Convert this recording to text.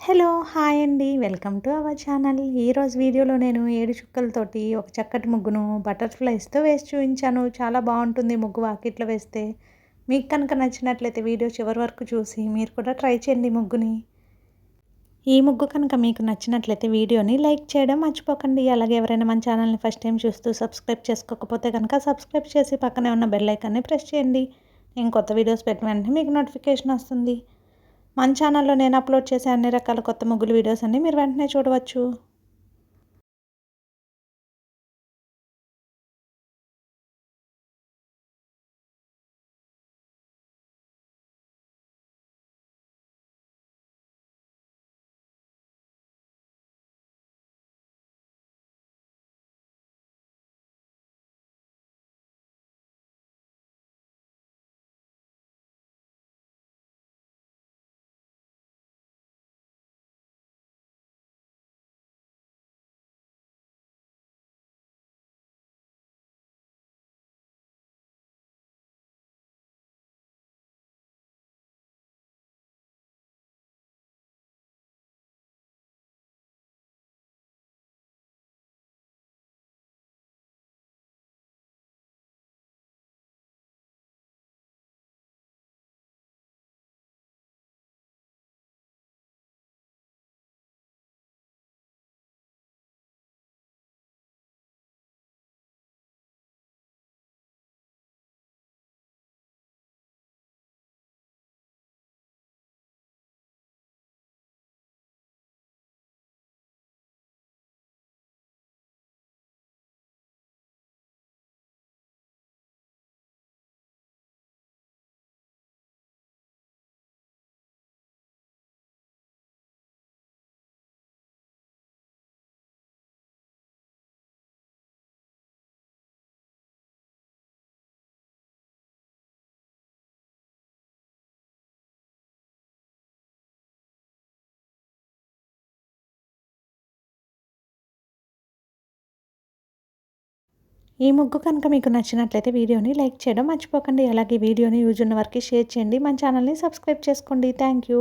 Hello! Hi అండి. Welcome to our channel. ఈరోజు వీడియోలో నేను 7 చుక్కలతోటి ఒక చక్కటి ముగ్గును బటర్‌ఫ్లైస్‌తో వేసి చూయించాను. చాలా బావుంటుంది ముగ్గు వాకిట్లో వేస్తే. మీకు కనుక నచ్చినట్లయితే వీడియో చివరి వరకు చూసి మీరు కూడా ట్రై చేయండి ముగ్గుని. ఈ ముగ్గు కనుక మీకు నచ్చినట్లయితే వీడియోని లైక్ చేయడం మర్చిపోకండి. అలాగే ఎవరైనా మన ఛానల్‌ని ఫస్ట్ టైం చూస్తూ సబ్స్క్రైబ్ చేసుకోకపోతే కనుక సబ్స్క్రైబ్ చేసి పక్కనే ఉన్న బెల్ ఐకాన్‌ని ప్రెస్ చేయండి. నేను కొత్త వీడియోస్ పెట్టిన వెంటనే మీకు నోటిఫికేషన్ వస్తుంది. మన ఛానల్లో నేను అప్లోడ్ చేసే అన్ని రకాల కొత్త ముగ్గులు వీడియోస్ అన్నీ మీరు వెంటనే చూడవచ్చు. ఈ ముగ్గు కనుక మీకు నచ్చినట్లయితే వీడియోని లైక్ చేయడం మర్చిపోకండి. అలాగే వీడియోని యూజ్ ఉన్న వారికి షేర్ చేయండి. మన ఛానల్‌ని సబ్స్క్రైబ్ చేసుకోండి. Thank you.